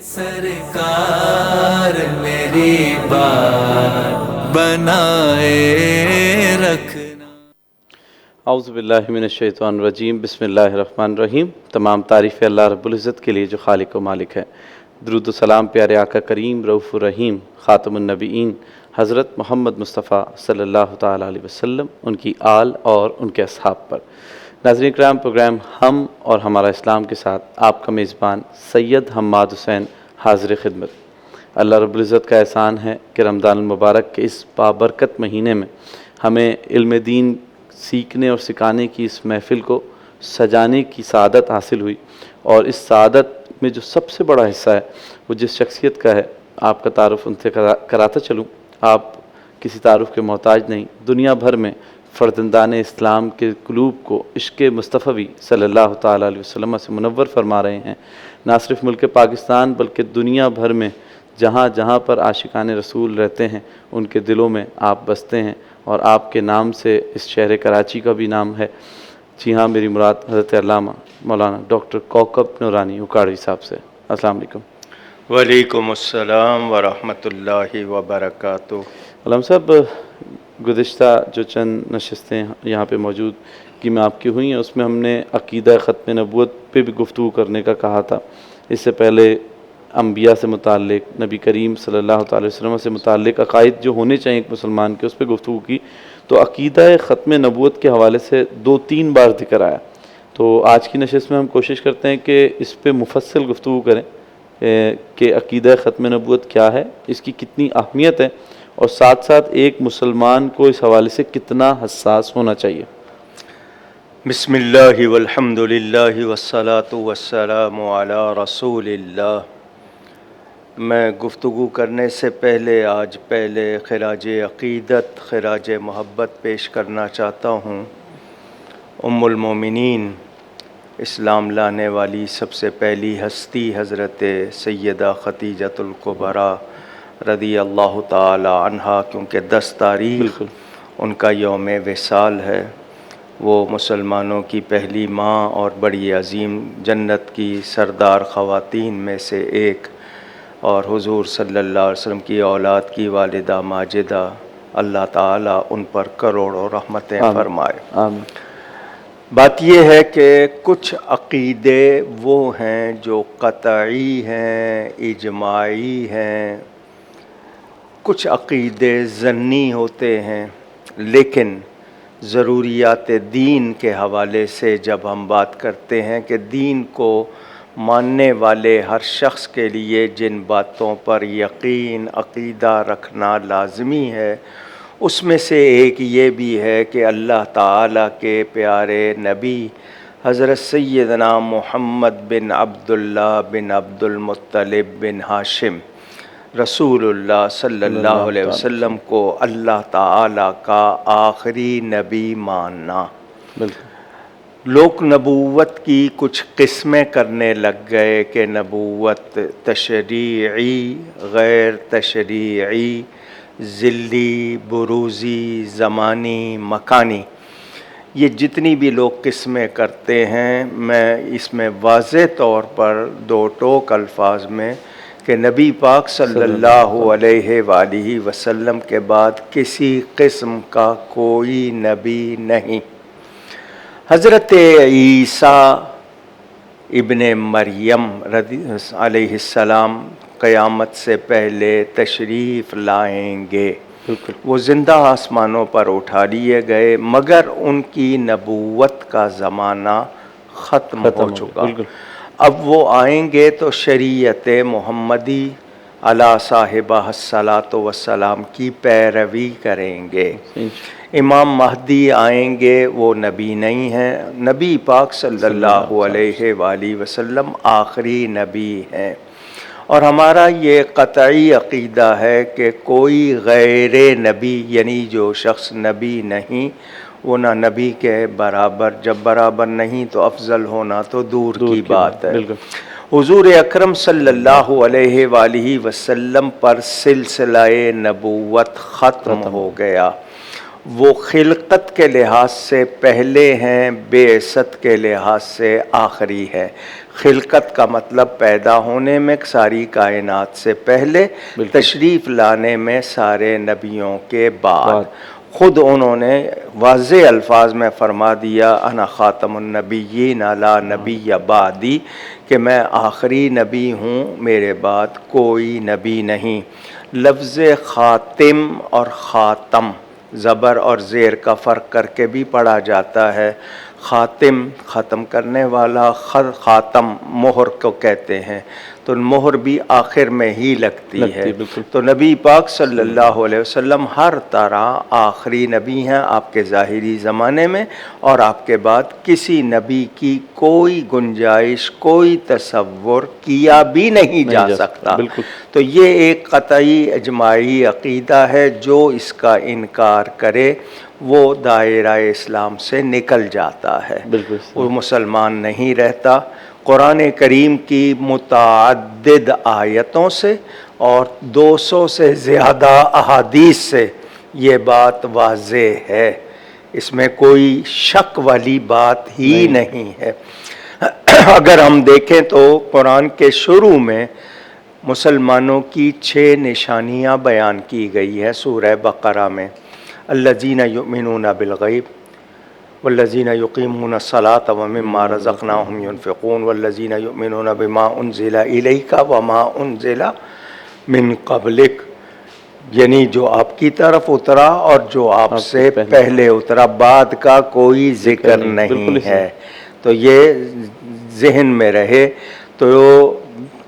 سرکار میری بات بنائے رکھنا۔ اعوذ باللہ من الشیطان الرجیم، بسم اللہ الرحمن الرحیم۔ تمام تعریف اللہ رب العزت کے لیے جو خالق و مالک ہے۔ درود و سلام پیارے آقا کریم رؤوف الرحیم خاتم النبیین حضرت محمد مصطفیٰ صلی اللہ تعالیٰ علیہ وسلم، ان کی آل اور ان کے اصحاب پر۔ ناظرین کرام، پروگرام ہم اور ہمارا اسلام کے ساتھ آپ کا میزبان سید حماد حسین حاضر خدمت۔ اللہ رب العزت کا احسان ہے کہ رمضان المبارک کے اس بابرکت مہینے میں ہمیں علم دین سیکھنے اور سکھانے کی اس محفل کو سجانے کی سعادت حاصل ہوئی، اور اس سعادت میں جو سب سے بڑا حصہ ہے وہ جس شخصیت کا ہے، آپ کا تعارف ان سے کراتا چلوں۔ آپ کسی تعارف کے محتاج نہیں، دنیا بھر میں فرزندان اسلام کے قلوب کو عشق مصطفی صلی اللہ تعالیٰ علیہ وسلم سے منور فرما رہے ہیں۔ نہ صرف ملک پاکستان بلکہ دنیا بھر میں جہاں جہاں پر عاشقان رسول رہتے ہیں ان کے دلوں میں آپ بستے ہیں، اور آپ کے نام سے اس شہر کراچی کا بھی نام ہے۔ جی ہاں، میری مراد حضرت علامہ مولانا ڈاکٹر کوکب نورانی اکاڑوی صاحب سے۔ السلام علیکم۔ وعلیکم السلام ورحمۃ اللہ وبرکاتہ۔ علامہ صاحب، گزشتہ جو چند نشستیں یہاں پہ موجود کی میں آپ کی ہوئی ہیں، اس میں ہم نے عقیدہ ختم نبوت پہ بھی گفتگو کرنے کا کہا تھا۔ اس سے پہلے انبیاء سے متعلق، نبی کریم صلی اللہ تعالی وسلم سے متعلق عقائد جو ہونے چاہیے ایک مسلمان کے، اس پہ گفتگو کی۔ تو عقیدہ ختم نبوت کے حوالے سے 2-3 بار ذکر آیا۔ تو آج کی نشست میں ہم کوشش کرتے ہیں کہ اس پہ مفصل گفتگو کریں کہ عقیدہ ختم نبوت کیا ہے، اس کی کتنی اہمیت ہے، اور ساتھ ساتھ ایک مسلمان کو اس حوالے سے کتنا حساس ہونا چاہیے۔ بسم اللہ والحمد للہ والصلاة والسلام علی رسول اللہ۔ میں گفتگو کرنے سے آج پہلے خراج عقیدت، خراج محبت پیش کرنا چاہتا ہوں ام المومنین، اسلام لانے والی سب سے پہلی ہستی حضرت سیدہ خدیجۃ الکبریٰ رضی اللہ تعالی عنہا، کیونکہ 10 تاریخ ان کا یوم وصال ہے۔ وہ مسلمانوں کی پہلی ماں اور بڑی عظیم جنت کی سردار خواتین میں سے ایک، اور حضور صلی اللہ علیہ وسلم کی اولاد کی والدہ ماجدہ، اللہ تعالیٰ ان پر کروڑوں رحمتیں فرمائے۔ آمین۔ بات یہ ہے کہ کچھ عقیدے وہ ہیں جو قطعی ہیں، اجماعی ہیں، کچھ عقیدے ظنی ہوتے ہیں، لیکن ضروریات دین کے حوالے سے جب ہم بات کرتے ہیں کہ دین کو ماننے والے ہر شخص کے لیے جن باتوں پر یقین، عقیدہ رکھنا لازمی ہے، اس میں سے ایک یہ بھی ہے کہ اللہ تعالیٰ کے پیارے نبی حضرت سیدنا محمد بن عبداللہ بن عبد المطلب بن ہاشم رسول اللہ صلی اللہ علیہ وسلم کو اللہ تعالیٰ کا آخری نبی ماننا۔ لوگ نبوت کی کچھ قسمیں کرنے لگ گئے کہ نبوت تشریعی، غیر تشریعی، ذلی، بروزی، زمانی، مکانی، یہ جتنی بھی لوگ قسمیں کرتے ہیں، میں اس میں واضح طور پر 2 ٹوک الفاظ میں کہ نبی پاک صلی اللہ علیہ وآلہ وسلم کے بعد کسی قسم کا کوئی نبی نہیں۔ حضرت عیسیٰ ابن مریم علیہ السلام قیامت سے پہلے تشریف لائیں گے۔ وہ زندہ آسمانوں پر اٹھا لیے گئے، مگر ان کی نبوت کا زمانہ ختم ہو چکا۔ اب وہ آئیں گے تو شریعت محمدی علی صاحبہ الصلاۃ والسلام کی پیروی کریں گے۔ امام مہدی آئیں گے، وہ نبی نہیں ہیں، نبی پاک صلی اللہ علیہ وآلہ وسلم آخری نبی ہیں۔ اور ہمارا یہ قطعی عقیدہ ہے کہ کوئی غیر نبی، یعنی جو شخص نبی نہیں، وہ نہ نبی کے برابر، جب برابر نہیں تو افضل ہونا تو دور کی بات ہے۔ حضور اکرم صلی اللہ علیہ وآلہ وسلم پر سلسلہ نبوت ختم ہو گیا۔ وہ خلقت کے لحاظ سے پہلے ہیں، بعثت کے لحاظ سے آخری ہے۔ خلقت کا مطلب پیدا ہونے میں ساری کائنات سے پہلے، تشریف لانے میں سارے نبیوں کے بعد۔ خود انہوں نے واضح الفاظ میں فرما دیا انا خاتم النبیین لا نبی بعدی، کہ میں آخری نبی ہوں، میرے بعد کوئی نبی نہیں۔ لفظ خاتم اور خاتم زبر اور زیر کا فرق کر کے بھی پڑھا جاتا ہے۔ خاتم ختم کرنے والا، خاتم مہر کو کہتے ہیں، تو مہر بھی آخر میں ہی لگتی ہے۔ تو نبی پاک صلی اللہ علیہ وسلم ہر طرح آخری نبی ہیں آپ کے ظاہری زمانے میں، اور آپ کے بعد کسی نبی کی کوئی گنجائش، کوئی تصور کیا بھی نہیں جا سکتا۔ تو یہ ایک قطعی اجماعی عقیدہ ہے، جو اس کا انکار کرے وہ دائرہ اسلام سے نکل جاتا ہے، وہ مسلمان نہیں رہتا۔ قرآن کریم کی متعدد آیتوں سے اور 200 سے زیادہ احادیث سے یہ بات واضح ہے، اس میں کوئی شک والی بات ہی نہیں ہے۔ اگر ہم دیکھیں تو قرآن کے شروع میں مسلمانوں کی 6 نشانیاں بیان کی گئی ہے سورہ بقرہ میں۔ الذین یؤمنون بالغیب والذین یقیمون الصلاۃ ومما رزقناہم ینفقون والذین یؤمنون بما انزل الیک وما انزل من قبلک، یعنی جو آپ کی طرف اترا اور جو آپ سے پہلے اترا، بعد کا کوئی ذکر نہیں ہے، تو یہ ذہن میں رہے۔ تو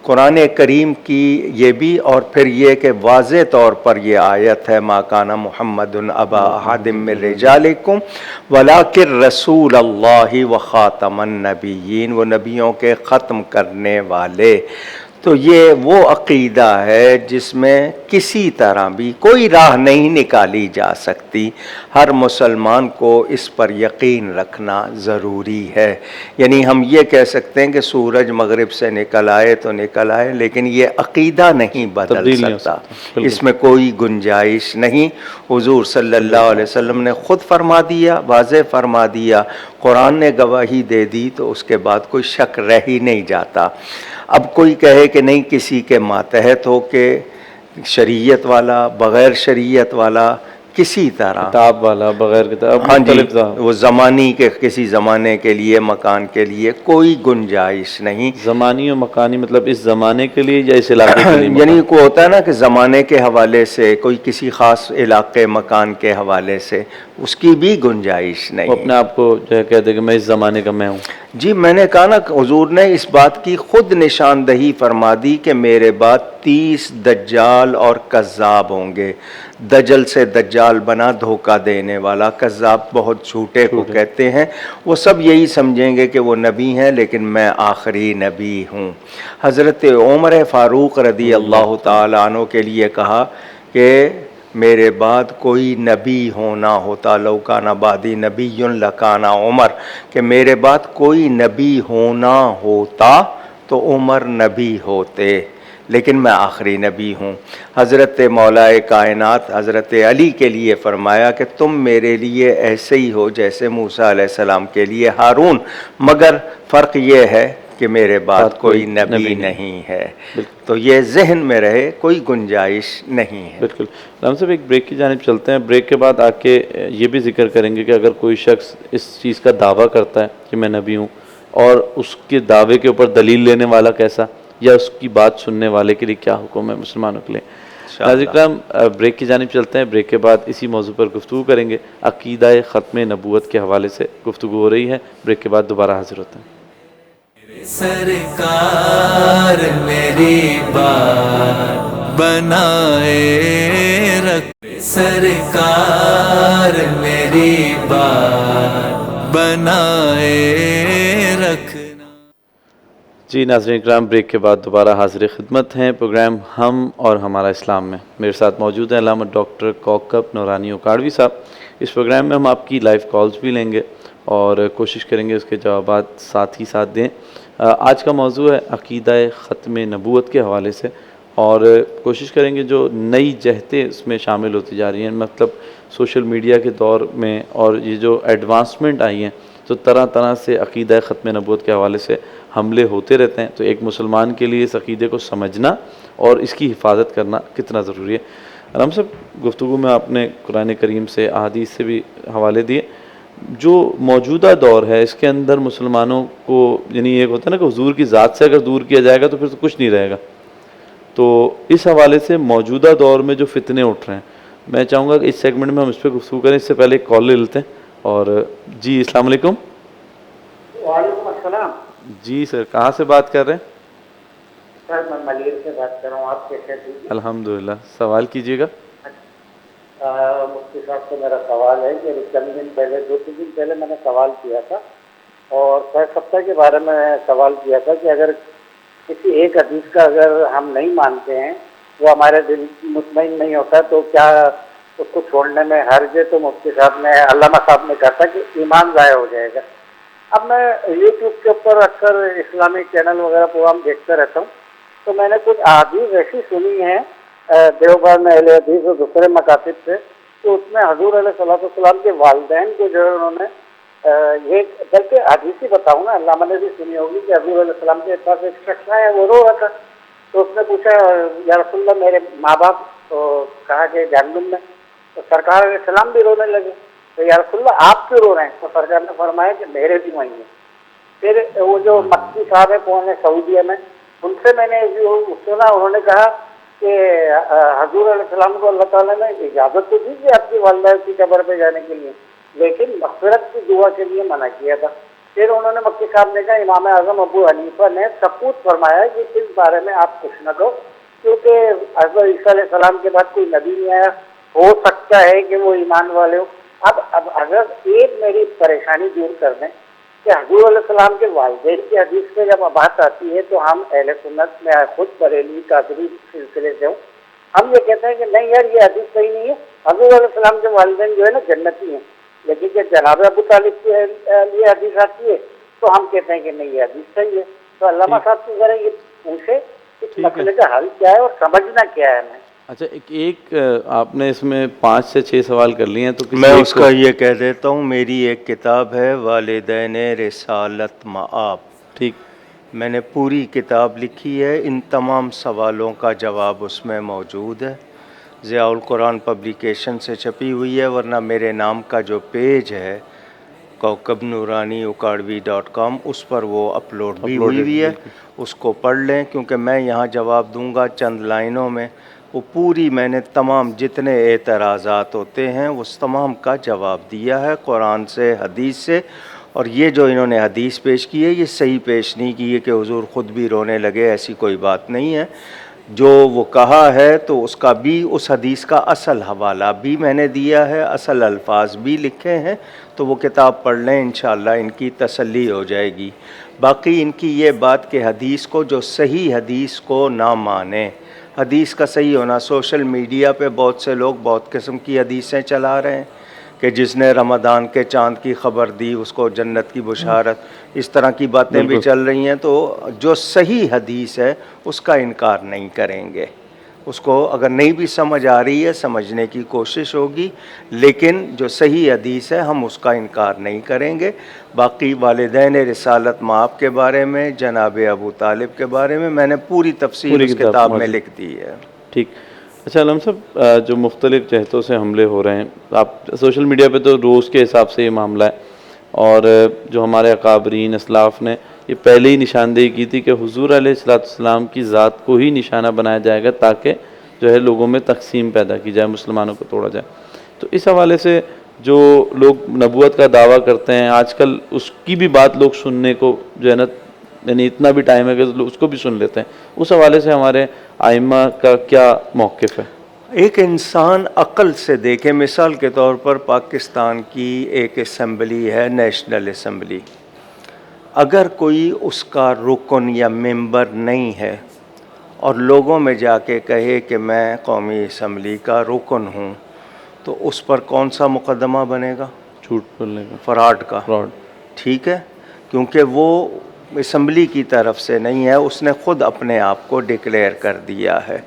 قرآن کریم کی یہ بھی، اور پھر یہ کہ واضح طور پر یہ آیت ہے ما کان محمد ابا احد من رجالکم ولکن رسول اللہ وخاتم النبیین، وہ نبیوں کے ختم کرنے والے۔ تو یہ وہ عقیدہ ہے جس میں کسی طرح بھی کوئی راہ نہیں نکالی جا سکتی، ہر مسلمان کو اس پر یقین رکھنا ضروری ہے۔ یعنی ہم یہ کہہ سکتے ہیں کہ سورج مغرب سے نکل آئے تو نکل آئے، لیکن یہ عقیدہ نہیں بدل سکتا، اس میں کوئی گنجائش نہیں۔ حضور صلی اللہ علیہ وسلم نے خود فرما دیا، واضح فرما دیا، قرآن نے گواہی دے دی، تو اس کے بعد کوئی شک رہ ہی نہیں جاتا۔ اب کوئی کہے کہ نہیں کسی کے ماتحت ہو کے، شریعت والا، بغیر شریعت والا، کسی طرح کتاب والا، بغیر کتاب، ہاں جی، وہ زمانی کے کسی زمانے کے لیے، مکان کے لیے کوئی گنجائش نہیں۔ زمانی و مکانی مطلب اس زمانے کے لیے یا اس علاقے کے لیے؟ یعنی کو ہوتا ہے نا کہ زمانے کے حوالے سے، کوئی کسی خاص علاقے مکان کے حوالے سے، اس کی بھی گنجائش نہیں۔ وہ اپنے آپ کو جو ہے کہتے کہ میں اس زمانے کا میں ہوں۔ جی میں نے کہا نا، حضور نے اس بات کی خود نشاندہی فرما دی کہ میرے بعد 30 دجال اور کذاب ہوں گے۔ دجل سے دجال بنا دھوکہ دینے والا، کذاب بہت جھوٹے کو کہتے ہیں، وہ سب یہی سمجھیں گے کہ وہ نبی ہیں، لیکن میں آخری نبی ہوں۔ حضرت عمر فاروق رضی اللہ تعالیٰ عنہ کے لیے کہا کہ میرے بعد کوئی نبی ہونا ہوتا، لو کان بعدی نبی لکان عمر، کہ میرے بعد کوئی نبی ہونا ہوتا تو عمر نبی ہوتے، لیکن میں آخری نبی ہوں۔ حضرت مولا کائنات حضرت علی کے لیے فرمایا کہ تم میرے لیے ایسے ہی ہو جیسے موسیٰ علیہ السلام کے لیے ہارون، مگر فرق یہ ہے کہ میرے بعد کوئی نبی نہیں ہے۔ تو یہ ذہن میں رہے، کوئی گنجائش نہیں ہے۔ بالکل۔ رام صاحب ایک بریک کی جانب چلتے ہیں، بریک کے بعد آ کے یہ بھی ذکر کریں گے کہ اگر کوئی شخص اس چیز کا دعویٰ کرتا ہے کہ میں نبی ہوں، اور اس کے دعوے کے اوپر دلیل لینے والا کیسا، یا اس کی بات سننے والے کے لیے کیا حکم ہے مسلمانوں کے لیے۔ ناظرین کرام بریک کی جانب چلتے ہیں، بریک کے بعد اسی موضوع پر گفتگو کریں گے۔ عقیدہ ختم نبوت کے حوالے سے گفتگو ہو رہی ہے، بریک کے بعد دوبارہ حاضر ہوتے ہیں۔ سرکار میری بات بنائے رکھ، سرکار میری بات بنائے رکھنا۔ جی ناظرین اکرام، بریک کے بعد دوبارہ حاضر خدمت ہیں پروگرام ہم اور ہمارا اسلام میں۔ میرے ساتھ موجود ہیں علامہ ڈاکٹر کوکب نورانی اکاڑوی صاحب۔ اس پروگرام میں ہم آپ کی لائیو کالز بھی لیں گے اور کوشش کریں گے اس کے جوابات ساتھ ہی ساتھ دیں۔ آج کا موضوع ہے عقیدہ ختم نبوت کے حوالے سے، اور کوشش کریں گے جو نئی جہتیں اس میں شامل ہوتی جا رہی ہیں، مطلب سوشل میڈیا کے دور میں، اور یہ جو ایڈوانسمنٹ آئی ہیں، تو طرح طرح سے عقیدہ ختم نبوت کے حوالے سے حملے ہوتے رہتے ہیں، تو ایک مسلمان کے لیے اس عقیدے کو سمجھنا اور اس کی حفاظت کرنا کتنا ضروری ہے۔ علامہ صاحب، گفتگو میں آپ نے قرآن کریم سے، احادیث سے بھی حوالے دیے۔ جو موجودہ دور ہے اس کے اندر مسلمانوں کو، یعنی ایک ہوتا ہے نا کہ حضور کی ذات سے اگر دور کیا جائے گا تو پھر تو کچھ نہیں رہے گا، تو اس حوالے سے موجودہ دور میں جو فتنے اٹھ رہے ہیں، میں چاہوں گا کہ اس سیگمنٹ میں ہم اس پہ گفتگو کریں۔ اس سے پہلے ایک کال لے لیتے ہیں۔ اور جی السلام علیکم۔ وعلیکم السلام جی سر، کہاں سے بات کر رہے ہیں؟ سر، میں ملیر سے بات کر رہا ہوں۔ آپ کیسے ہیں؟ الحمدللہ، سوال کیجیے گا۔ مفتی صاحب سے میرا سوال ہے کہ چند دن پہلے، 2-3 دن پہلے میں نے سوال کیا تھا، اور سپتہ کے بارے میں سوال کیا تھا کہ اگر کسی ایک حدیث کا اگر ہم نہیں مانتے ہیں، وہ ہمارے دل مطمئن نہیں ہوتا، تو کیا اس کو چھوڑنے میں حرج ہے؟ تو مفتی صاحب نے، علامہ صاحب نے کہا تھا کہ ایمان ضائع ہو جائے گا۔ اب میں یوٹیوب کے اوپر اکثر اسلامی چینل وغیرہ پروگرام دیکھتا رہتا ہوں، تو میں نے کچھ احادیث ایسی سنی ہیں دیوبند اہل حدیث اور دوسرے مکاتب سے، تو اس میں حضور علیہ صلاۃ والسلام کے والدین کو جو ہے انہوں نے یہ، بلکہ حدیث ہی بتاؤں نا، علامہ نے بھی سنی ہوگی کہ حضور علیہ السلام کے پاس ایک شخص آیا، وہ رو رہا تھا، تو اس نے پوچھا یا رسول اللہ میرے ماں باپ، تو کہا کہ جہنم میں، تو سرکار علیہ السلام بھی رونے لگے، تو یا رسول اللہ آپ کیوں رو رہے ہیں؟ تو سرکار نے فرمایا کہ میرے بھی وہیں ہیں۔ پھر وہ جو مکی صاحب ہیں کون ہے سعودیہ میں، ان سے میں نے سنا، انہوں نے کہا کہ حضور علیہ السلام کو اللہ تعالیٰ نے اجازت تو دی کہ آپ کی والدہ کی قبر پہ جانے کے لیے، لیکن مغفرت کی دعا کے لیے منع کیا تھا۔ پھر انہوں نے مکی صاحب نے کہا امام اعظم ابو حنیفہ نے سکوت فرمایا کہ اس بارے میں آپ کچھ نہ کہو، کیونکہ حضرت عیسیٰ علیہ السلام کے بعد کوئی نبی نہیں آیا، ہو سکتا ہے کہ وہ ایمان والے ہو۔ اب اگر ایک میری پریشانی دور کر دیں کہ حضور علیہ السلام کے والدین کی حدیث سے جب بات آتی ہے تو ہم اہل سنت میں خود بریلوی قادری سلسلے سے ہوں، ہم یہ کہتے ہیں کہ نہیں یار یہ حدیث صحیح نہیں ہے، حضور علیہ السلام کے والدین جو ہے نا جنتی ہیں، لیکن جب جناب ابو طالب کے لیے حدیث آتی ہے تو ہم کہتے ہیں کہ نہیں یہ حدیث صحیح ہے۔ تو علامہ صاحب سے ذرا یہ پوچھے اس مسئلے کا حل کیا ہے اور سمجھنا کیا ہے ہمیں۔ اچھا، ایک آپ نے اس میں 5 سے 6 سوال کر لیے ہیں، تو میں اس کا یہ کہہ دیتا ہوں، میری ایک کتاب ہے والدین رسالت مآب، ٹھیک، میں نے پوری کتاب لکھی ہے، ان تمام سوالوں کا جواب اس میں موجود ہے، ضیاء القرآن پبلیکیشن سے چھپی ہوئی ہے، ورنہ میرے نام کا جو پیج ہے کوکب نورانی ukadvi.com، اس پر وہ اپلوڈ بھی ہوئی ہے، اس کو پڑھ لیں، کیونکہ میں یہاں جواب دوں گا چند لائنوں میں، وہ پوری میں نے تمام جتنے اعتراضات ہوتے ہیں اس تمام کا جواب دیا ہے قرآن سے، حدیث سے۔ اور یہ جو انہوں نے حدیث پیش کی ہے یہ صحیح پیش نہیں کی ہے کہ حضور خود بھی رونے لگے، ایسی کوئی بات نہیں ہے۔ جو وہ کہا ہے تو اس کا بھی، اس حدیث کا اصل حوالہ بھی میں نے دیا ہے، اصل الفاظ بھی لکھے ہیں، تو وہ کتاب پڑھ لیں، انشاءاللہ ان کی تسلی ہو جائے گی۔ باقی ان کی یہ بات کہ حدیث کو، جو صحیح حدیث کو نہ مانیں، حدیث کا صحیح ہونا، سوشل میڈیا پہ بہت سے لوگ بہت قسم کی حدیثیں چلا رہے ہیں کہ جس نے رمضان کے چاند کی خبر دی اس کو جنت کی بشارت، اس طرح کی باتیں بھی چل رہی ہیں۔ تو جو صحیح حدیث ہے اس کا انکار نہیں کریں گے، اس کو اگر نہیں بھی سمجھ آ رہی ہے سمجھنے کی کوشش ہوگی، لیکن جو صحیح حدیث ہے ہم اس کا انکار نہیں کریں گے۔ باقی والدین رسالت مآب کے بارے میں، جناب ابو طالب کے بارے میں نے پوری تفصیل اس کتاب میں لکھ دی ہے۔ ٹھیک۔ اچھا علامہ صاحب، جو مختلف جہتوں سے حملے ہو رہے ہیں، آپ سوشل میڈیا پہ تو روز کے حساب سے یہ معاملہ ہے، اور جو ہمارے اکابرین اسلاف نے یہ پہلے ہی نشاندہی کی تھی کہ حضور علیہ السلام کی ذات کو ہی نشانہ بنایا جائے گا تاکہ جو ہے لوگوں میں تقسیم پیدا کی جائے، مسلمانوں کو توڑا جائے۔ تو اس حوالے سے جو لوگ نبوت کا دعویٰ کرتے ہیں آج کل، اس کی بھی بات لوگ سننے کو جو ہے نا، یعنی اتنا بھی ٹائم ہے کہ اس کو بھی سن لیتے ہیں، اس حوالے سے ہمارے ائمہ کا کیا موقف ہے؟ ایک انسان عقل سے دیکھے، مثال کے طور پر پاکستان کی ایک اسمبلی ہے، نیشنل اسمبلی، اگر کوئی اس کا رکن یا ممبر نہیں ہے اور لوگوں میں جا کے کہے کہ میں قومی اسمبلی کا رکن ہوں، تو اس پر کون سا مقدمہ بنے گا؟ جھوٹ بولنے کا، فراڈ کا۔ ٹھیک ہے، کیونکہ وہ اسمبلی کی طرف سے نہیں ہے، اس نے خود اپنے آپ کو ڈکلیئر کر دیا ہے،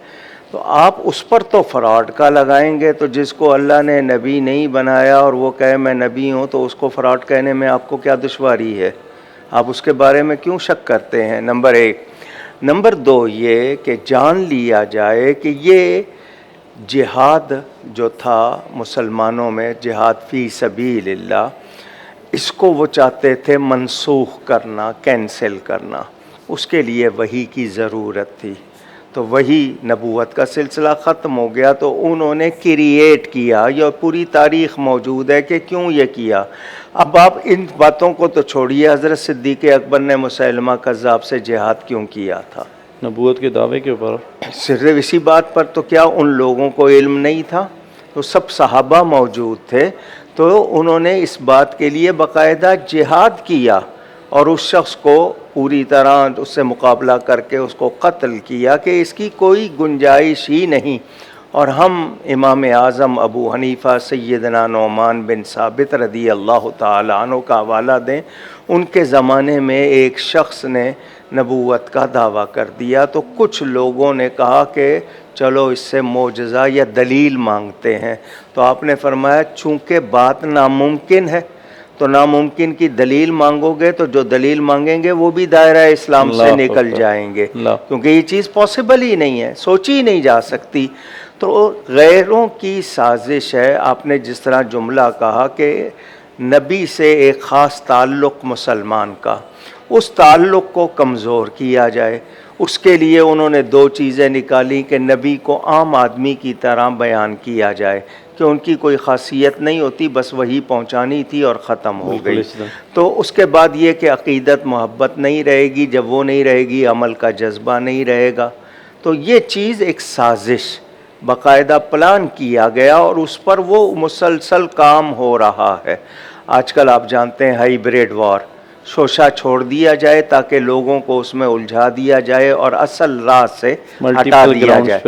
تو آپ اس پر تو فراڈ کا لگائیں گے، تو جس کو اللہ نے نبی نہیں بنایا اور وہ کہے میں نبی ہوں، تو اس کو فراڈ کہنے میں آپ کو کیا دشواری ہے؟ آپ اس کے بارے میں کیوں شک کرتے ہیں؟ نمبر 1۔ نمبر 2 یہ کہ جان لیا جائے کہ یہ جہاد جو تھا مسلمانوں میں، جہاد فی سبیل اللہ، اس کو وہ چاہتے تھے منسوخ کرنا، کینسل کرنا، اس کے لیے وحی کی ضرورت تھی۔ تو وہی نبوت کا سلسلہ ختم ہو گیا تو انہوں نے کریٹ کیا، یہ پوری تاریخ موجود ہے کہ کیوں یہ کیا۔ اب آپ ان باتوں کو تو چھوڑیے، حضرت صدیق اکبر نے مسیلمہ کذاب سے جہاد کیوں کیا تھا؟ نبوت کے دعوے کے اوپر۔ صرف اسی بات پر، تو کیا ان لوگوں کو علم نہیں تھا؟ تو سب صحابہ موجود تھے، تو انہوں نے اس بات کے لیے باقاعدہ جہاد کیا اور اس شخص کو پوری طرح اس سے مقابلہ کر کے اس کو قتل کیا کہ اس کی کوئی گنجائش ہی نہیں۔ اور ہم امام اعظم ابو حنیفہ سیدنا نعمان بن ثابت رضی اللہ تعالی عنہ کا حوالہ دیں، ان کے زمانے میں ایک شخص نے نبوت کا دعویٰ کر دیا تو کچھ لوگوں نے کہا کہ چلو اس سے معجزہ یا دلیل مانگتے ہیں، تو آپ نے فرمایا چونکہ بات ناممکن ہے تو ناممکن کی دلیل مانگو گے تو جو دلیل مانگیں گے وہ بھی دائرہ اسلام سے نکل جائیں گے، کیونکہ یہ چیز پاسبل ہی نہیں ہے، سوچی ہی نہیں جا سکتی۔ تو غیروں کی سازش ہے۔ آپ نے جس طرح جملہ کہا کہ نبی سے ایک خاص تعلق مسلمان کا، اس تعلق کو کمزور کیا جائے، اس کے لیے انہوں نے 2 چیزیں نکالی کہ نبی کو عام آدمی کی طرح بیان کیا جائے کہ ان کی کوئی خاصیت نہیں ہوتی، بس وہی پہنچانی تھی اور ختم ہو گئی۔ تو اس کے بعد یہ کہ عقیدت محبت نہیں رہے گی، جب وہ نہیں رہے گی عمل کا جذبہ نہیں رہے گا۔ تو یہ چیز ایک سازش باقاعدہ پلان کیا گیا اور اس پر وہ مسلسل کام ہو رہا ہے۔ آج کل آپ جانتے ہیں ہائیبریڈ وار، شوشہ چھوڑ دیا جائے تاکہ لوگوں کو اس میں الجھا دیا جائے اور اصل راہ سے ہٹا دیا جائے،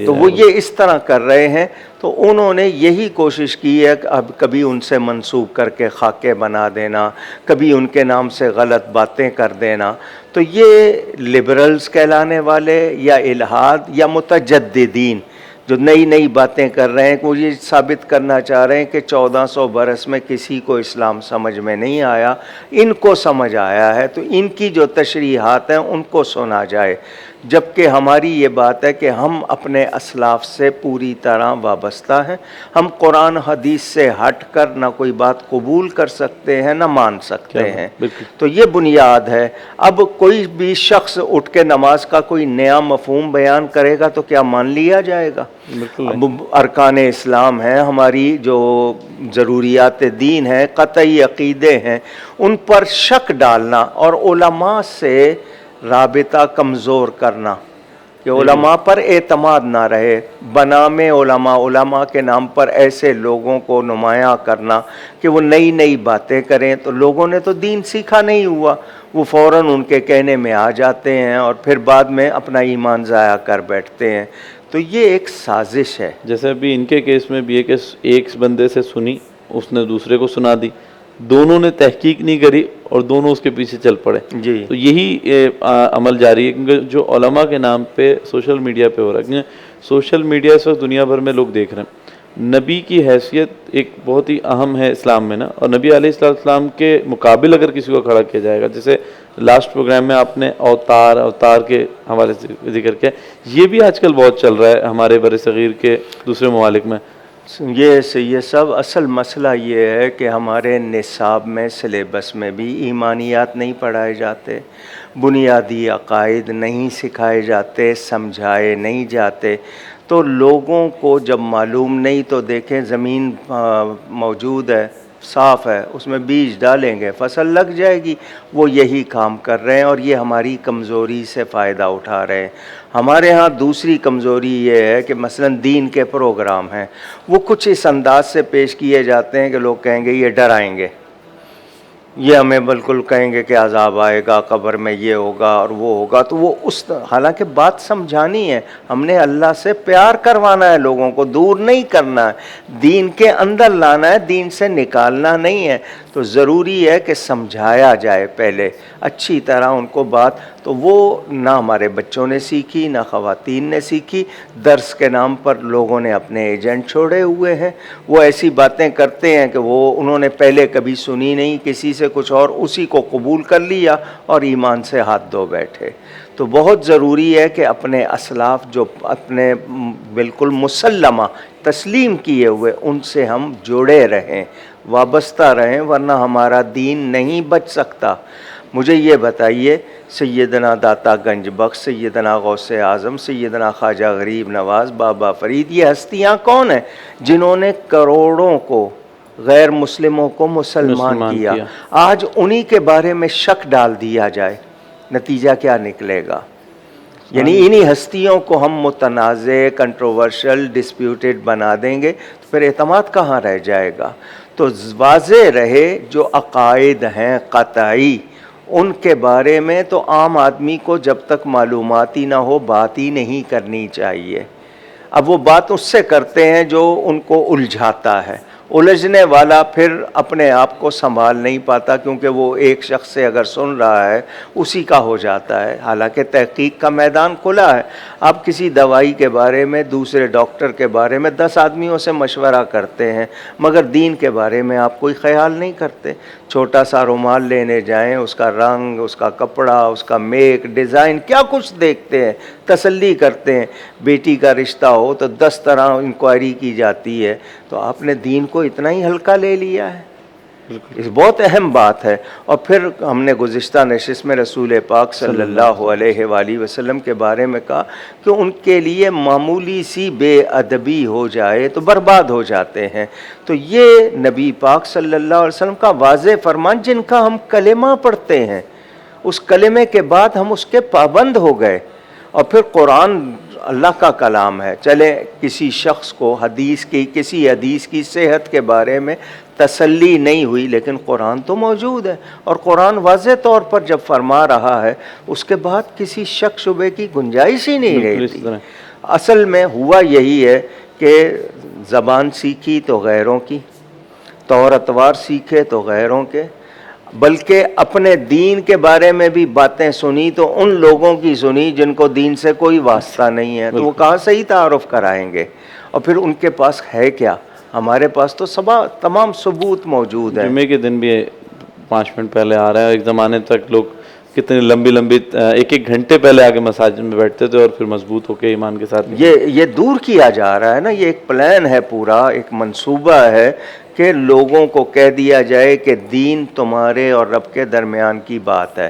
تو وہ یہ اس طرح کر رہے ہیں۔ تو انہوں نے یہی کوشش کی ہے کہ اب کبھی ان سے منسوب کر کے خاکے بنا دینا، کبھی ان کے نام سے غلط باتیں کر دینا۔ تو یہ لبرلز کہلانے والے یا الہاد یا متجددین جو نئی نئی باتیں کر رہے ہیں، وہ یہ ثابت کرنا چاہ رہے ہیں کہ 1400 برس میں کسی کو اسلام سمجھ میں نہیں آیا، ان کو سمجھ آیا ہے، تو ان کی جو تشریحات ہیں ان کو سنا جائے۔ جبکہ ہماری یہ بات ہے کہ ہم اپنے اسلاف سے پوری طرح وابستہ ہیں، ہم قرآن حدیث سے ہٹ کر نہ کوئی بات قبول کر سکتے ہیں نہ مان سکتے ہیں، تو یہ بنیاد ہے۔ اب کوئی بھی شخص اٹھ کے نماز کا کوئی نیا مفہوم بیان کرے گا تو کیا مان لیا جائے گا؟ اب ارکان اسلام ہیں، ہماری جو ضروریات دین ہیں، قطعی عقیدے ہیں، ان پر شک ڈالنا اور علماء سے رابطہ کمزور کرنا کہ علماء پر اعتماد نہ رہے، بنام علماء کے نام پر ایسے لوگوں کو نمایاں کرنا کہ وہ نئی نئی باتیں کریں، تو لوگوں نے تو دین سیکھا نہیں ہوا، وہ فوراً ان کے کہنے میں آ جاتے ہیں اور پھر بعد میں اپنا ایمان ضائع کر بیٹھتے ہیں۔ تو یہ ایک سازش ہے۔ جیسے ابھی ان کے کیس میں بھی ہے کہ ایک بندے سے سنی، اس نے دوسرے کو سنا دی، دونوں نے تحقیق نہیں کری اور دونوں اس کے پیچھے چل پڑے۔ جی، تو یہی عمل جاری ہے، کیونکہ جو علماء کے نام پہ سوشل میڈیا پہ ہو رہا ہے، کیونکہ سوشل میڈیا اس وقت دنیا بھر میں لوگ دیکھ رہے ہیں۔ نبی کی حیثیت ایک بہت ہی اہم ہے اسلام میں نا، اور نبی علیہ السلام کے مقابل اگر کسی کو کھڑا کیا جائے گا، جیسے لاسٹ پروگرام میں آپ نے اوتار کے حوالے سے ذکر کیا، یہ بھی آج کل بہت چل رہا ہے ہمارے بر صغیر کے دوسرے ممالک میں۔ یہ سب اصل مسئلہ یہ ہے کہ ہمارے نصاب میں سلیبس میں بھی ایمانیات نہیں پڑھائے جاتے، بنیادی عقائد نہیں سکھائے جاتے، سمجھائے نہیں جاتے، تو لوگوں کو جب معلوم نہیں، تو دیکھیں زمین موجود ہے، صاف ہے، اس میں بیج ڈالیں گے فصل لگ جائے گی، وہ یہی کام کر رہے ہیں اور یہ ہماری کمزوری سے فائدہ اٹھا رہے ہیں۔ ہمارے ہاں دوسری کمزوری یہ ہے کہ مثلا دین کے پروگرام ہیں، وہ کچھ اس انداز سے پیش کیے جاتے ہیں کہ لوگ کہیں گے یہ ڈرائیں گے، یہ ہمیں بالکل کہیں گے کہ عذاب آئے گا، قبر میں یہ ہوگا اور وہ ہوگا، تو وہ حالانکہ بات سمجھانی ہے، ہم نے اللہ سے پیار کروانا ہے، لوگوں کو دور نہیں کرنا ہے، دین کے اندر لانا ہے، دین سے نکالنا نہیں ہے، تو ضروری ہے کہ سمجھایا جائے پہلے اچھی طرح ان کو بات، تو وہ نہ ہمارے بچوں نے سیکھی، نہ خواتین نے سیکھی. درس کے نام پر لوگوں نے اپنے ایجنٹ چھوڑے ہوئے ہیں. وہ ایسی باتیں کرتے ہیں کہ وہ انہوں نے پہلے کبھی سنی نہیں کسی سے کچھ، اور اسی کو قبول کر لیا اور ایمان سے ہاتھ دھو بیٹھے. تو بہت ضروری ہے کہ اپنے اسلاف جو اپنے بالکل مسلمہ تسلیم کیے ہوئے، ان سے ہم جڑے رہیں، وابستہ رہیں، ورنہ ہمارا دین نہیں بچ سکتا. مجھے یہ بتائیے، سیدنا داتا گنج بخش، سیدنا غوث اعظم، سیدنا خواجہ غریب نواز، بابا فرید، یہ ہستیاں کون ہیں جنہوں نے کروڑوں کو غیر مسلموں کو مسلمان کیا؟ آج انہی کے بارے میں شک ڈال دیا جائے، نتیجہ کیا نکلے گا؟ یعنی انہی ہستیوں کو ہم متنازع، کنٹروورشل، ڈسپیوٹیڈ بنا دیں گے تو پھر اعتماد کہاں رہ جائے گا؟ تو واضح رہے جو عقائد ہیں قطعی، ان کے بارے میں تو عام آدمی کو جب تک معلومات ہی نہ ہو بات ہی نہیں کرنی چاہیے. اب وہ بات اس سے کرتے ہیں جو ان کو الجھاتا ہے. الجھنے والا پھر اپنے آپ کو سنبھال نہیں پاتا، کیونکہ وہ ایک شخص سے اگر سن رہا ہے اسی کا ہو جاتا ہے، حالانکہ تحقیق کا میدان کھلا ہے. آپ کسی دوائی کے بارے میں دوسرے ڈاکٹر کے بارے میں 10 آدمیوں سے مشورہ کرتے ہیں، مگر دین کے بارے میں آپ کوئی خیال نہیں کرتے. چھوٹا سا رومال لینے جائیں، اس کا رنگ، اس کا کپڑا، اس کا میک، ڈیزائن، کیا کچھ دیکھتے ہیں، تسلی کرتے ہیں. بیٹی کا رشتہ ہو تو 10 طرح انکوائری کی جاتی ہے. تو آپ نے دین کو اتنا ہی ہلکا لے لیا ہے. اس بہت اہم بات ہے. اور پھر ہم نے گزشتہ نشست میں رسول پاک صلی اللہ علیہ وآلہ وسلم کے بارے میں کہا کہ ان کے لیے معمولی سی بے ادبی ہو جائے تو برباد ہو جاتے ہیں. تو یہ نبی پاک صلی اللہ علیہ وسلم کا واضح فرمان، جن کا ہم کلمہ پڑھتے ہیں، اس کلمے کے بعد ہم اس کے پابند ہو گئے. اور پھر قرآن اللہ کا کلام ہے. چلے کسی شخص کو حدیث کی، کسی حدیث کی صحت کے بارے میں تسلی نہیں ہوئی، لیکن قرآن تو موجود ہے، اور قرآن واضح طور پر جب فرما رہا ہے اس کے بعد کسی شک شبے کی گنجائش ہی نہیں رہتی. اصل میں ہوا یہی ہے کہ زبان سیکھی تو غیروں کی، طور اتوار سیکھے تو غیروں کے، بلکہ اپنے دین کے بارے میں بھی باتیں سنی تو ان لوگوں کی سنی جن کو دین سے کوئی واسطہ نہیں ہے. تو وہ کہاں صحیح تعارف کرائیں گے؟ اور پھر ان کے پاس ہے کیا؟ ہمارے پاس تو تمام ثبوت موجود ہیں. جمعے کے دن بھی 5 منٹ پہلے آ رہا ہے. ایک زمانے تک لوگ کتنے لمبی 1 گھنٹے پہلے آگے مساجد میں بیٹھتے تھے اور پھر مضبوط ہو کے ایمان کے ساتھ. یہ دور کیا جا رہا ہے نا. یہ ایک پلان ہے، پورا ایک منصوبہ ہے کہ لوگوں کو کہہ دیا جائے کہ دین تمہارے اور رب کے درمیان کی بات ہے،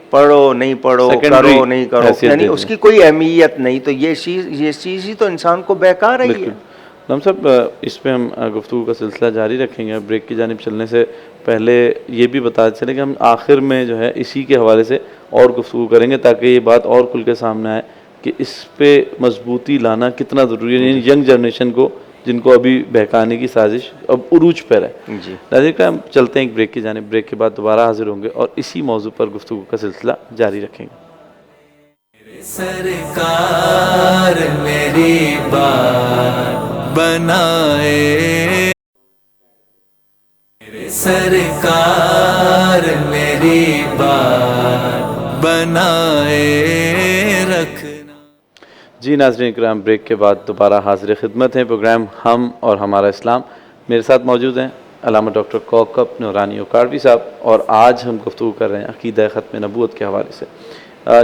پڑھو نہیں پڑھو، کرو نہیں کرو، یعنی اس کی کوئی اہمیت نہیں. تو یہ چیز ہی تو انسان کو بیکار ہے. ہم سب اس پہ ہم گفتگو کا سلسلہ جاری رکھیں گے. بریک کی جانب چلنے سے پہلے یہ بھی بتا چلیں کہ ہم آخر میں جو ہے اسی کے حوالے سے اور گفتگو کریں گے، تاکہ یہ بات اور کھل کے سامنے آئے کہ اس پہ مضبوطی لانا کتنا ضروری ہے. یعنی ینگ جنریشن کو، جن کو ابھی بہکانے کی سازش اب عروج پر ہے. ناظرین کا ہم چلتے ہیں ایک بریک کی جانب. بریک کے بعد دوبارہ حاضر ہوں گے اور اسی موضوع پر گفتگو کا سلسلہ جاری رکھیں گے. سرکار میری بات بنائے، سرکار میری بات بنائے رکھنا. جی ناظرین کرام، بریک کے بعد دوبارہ حاضر خدمت ہیں. پروگرام ہم اور ہمارا اسلام. میرے ساتھ موجود ہیں علامہ ڈاکٹر کوکب نورانی اوکاڑوی صاحب، اور آج ہم گفتگو کر رہے ہیں عقیدہ ختم نبوت کے حوالے سے.